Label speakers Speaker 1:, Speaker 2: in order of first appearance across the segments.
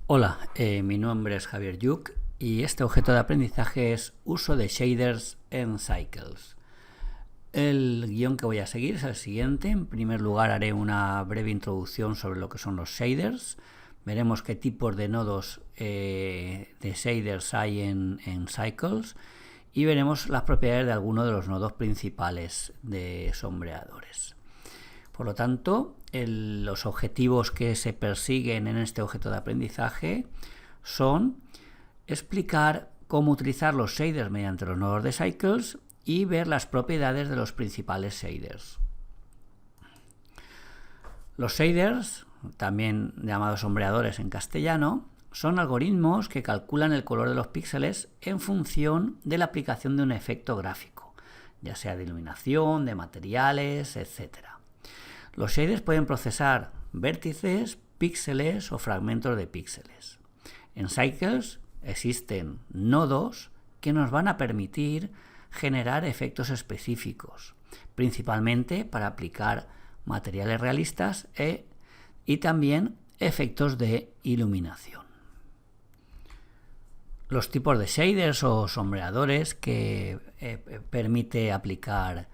Speaker 1: Hola, mi nombre es Javier Yuk y este objeto de aprendizaje es uso de shaders en Cycles. El guión que voy a seguir es el siguiente. En primer lugar haré una breve introducción sobre lo que son los shaders. Veremos qué tipos de nodos de shaders hay en Cycles y veremos las propiedades de algunos de los nodos principales de sombreadores. Por lo tanto, los objetivos que se persiguen en este objeto de aprendizaje son explicar cómo utilizar los shaders mediante los nodos de Cycles y ver las propiedades de los principales shaders. Los shaders, también llamados sombreadores en castellano, son algoritmos que calculan el color de los píxeles en función de la aplicación de un efecto gráfico, ya sea de iluminación, de materiales, etc. Los shaders pueden procesar vértices, píxeles o fragmentos de píxeles. En Cycles existen nodos que nos van a permitir generar efectos específicos, principalmente para aplicar materiales realistas y también efectos de iluminación. Los tipos de shaders o sombreadores que permite aplicar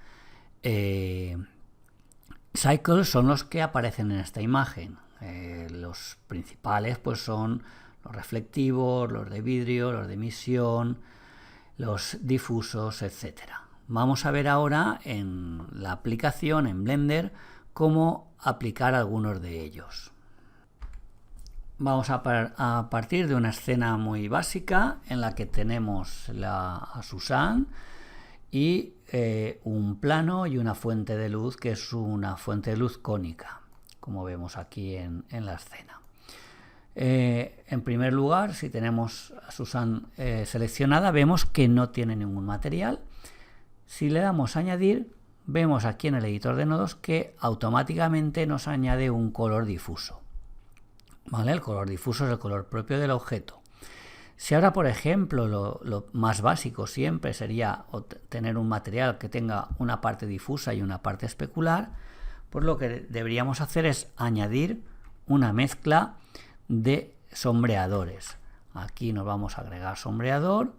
Speaker 1: Cycles son los que aparecen en esta imagen. Los principales pues son los reflectivos, los de vidrio, los de emisión, los difusos, etc. Vamos a ver ahora en la aplicación en Blender cómo aplicar algunos de ellos. Vamos a partir de una escena muy básica en la que tenemos a Susan y un plano y una fuente de luz que es una fuente de luz cónica, como vemos aquí en la escena. En primer lugar, si tenemos a Susan seleccionada, vemos que no tiene ningún material. Si le damos a añadir, vemos aquí en el editor de nodos que automáticamente nos añade un color difuso. ¿Vale? El color difuso es el color propio del objeto. Si ahora, por ejemplo, lo más básico siempre sería tener un material que tenga una parte difusa y una parte especular, pues lo que deberíamos hacer es añadir una mezcla de sombreadores. Aquí nos vamos a agregar sombreador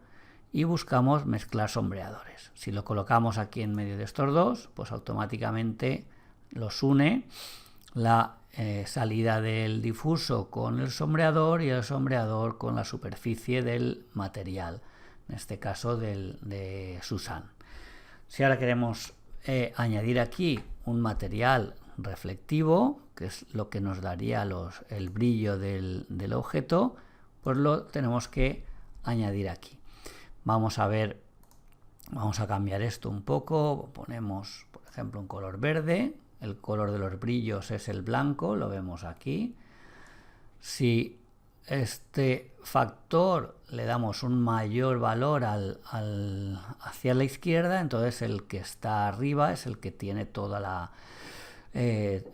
Speaker 1: y buscamos mezclar sombreadores. Si lo colocamos aquí en medio de estos dos, pues automáticamente los une la salida del difuso con el sombreador y el sombreador con la superficie del material, en este caso de Susan. Si ahora queremos añadir aquí un material reflectivo, que es lo que nos daría el brillo del objeto, pues lo tenemos que añadir aquí. Vamos a cambiar esto un poco, ponemos por ejemplo un color verde. El color de los brillos es el blanco, lo vemos aquí. Si este factor le damos un mayor valor hacia la izquierda, entonces el que está arriba es el que tiene todo el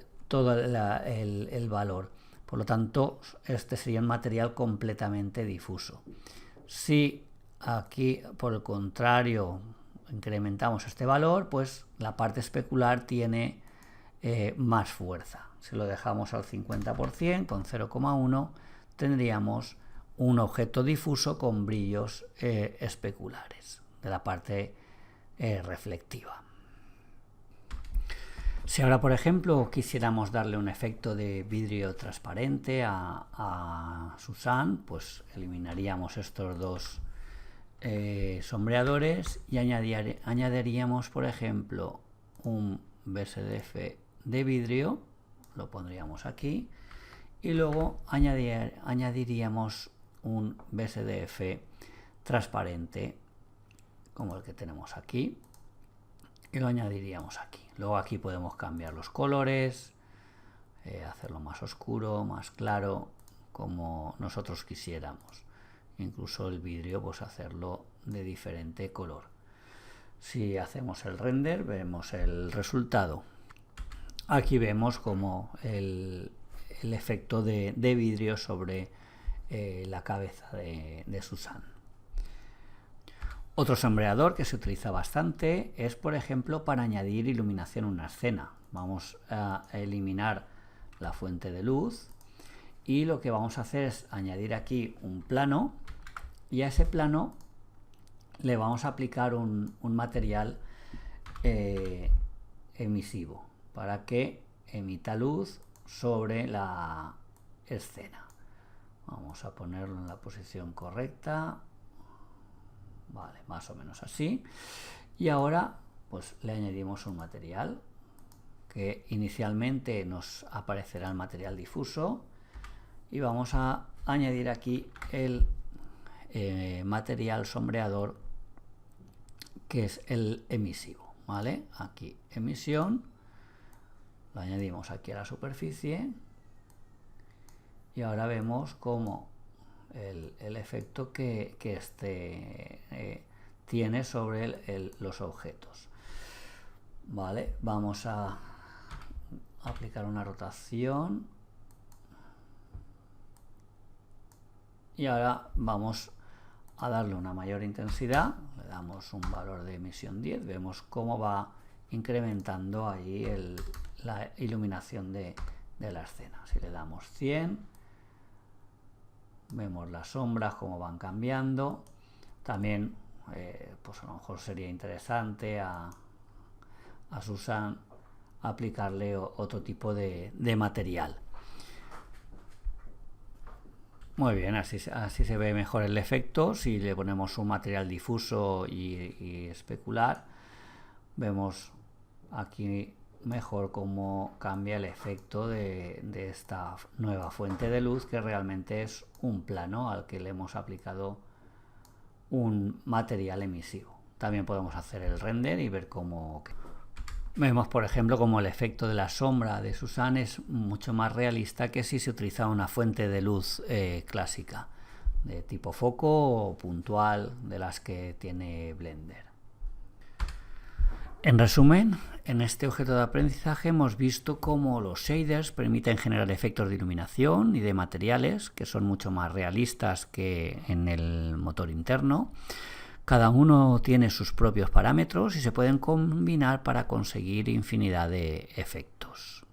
Speaker 1: valor. Por lo tanto, este sería un material completamente difuso. Si aquí, por el contrario, incrementamos este valor, pues la parte especular tiene más fuerza. Si lo dejamos al 50%, con 0,1, tendríamos un objeto difuso con brillos especulares de la parte reflectiva. Si ahora, por ejemplo, quisiéramos darle un efecto de vidrio transparente a Susan, pues eliminaríamos estos dos sombreadores y añadiríamos, por ejemplo, un BSDF de vidrio, lo pondríamos aquí, y luego añadiríamos un BSDF transparente como el que tenemos aquí y lo añadiríamos aquí. Luego aquí podemos cambiar los colores, hacerlo más oscuro, más claro, como nosotros quisiéramos. Incluso el vidrio, pues hacerlo de diferente color. Si hacemos el render, vemos el resultado. Aquí vemos como el efecto de vidrio sobre la cabeza de Susan. Otro sombreador que se utiliza bastante es, por ejemplo, para añadir iluminación a una escena. Vamos a eliminar la fuente de luz y lo que vamos a hacer es añadir aquí un plano, y a ese plano le vamos a aplicar un material emisivo para que emita luz sobre la escena. Vamos a ponerlo en la posición correcta, vale, más o menos así, y ahora pues le añadimos un material que inicialmente nos aparecerá el material difuso, y vamos a añadir aquí el material sombreador, que es el emisivo, ¿vale? Aquí emisión, lo añadimos aquí a la superficie, y ahora vemos cómo el efecto que este tiene sobre los objetos. Vale, vamos a aplicar una rotación, y ahora vamos a darle una mayor intensidad, le damos un valor de emisión 10, vemos cómo va incrementando ahí la iluminación de la escena. Si le damos 100, vemos las sombras cómo van cambiando. También pues a lo mejor sería interesante a Susan aplicarle otro tipo de material. Muy bien, así se ve mejor el efecto. Si le ponemos un material difuso y especular, vemos aquí mejor cómo cambia el efecto de esta nueva fuente de luz, que realmente es un plano al que le hemos aplicado un material emisivo. También podemos hacer el render y ver cómo... Vemos, por ejemplo, como el efecto de la sombra de Susan es mucho más realista que si se utiliza una fuente de luz clásica, de tipo foco o puntual, de las que tiene Blender. En resumen, en este objeto de aprendizaje hemos visto cómo los shaders permiten generar efectos de iluminación y de materiales que son mucho más realistas que en el motor interno. Cada uno tiene sus propios parámetros y se pueden combinar para conseguir infinidad de efectos.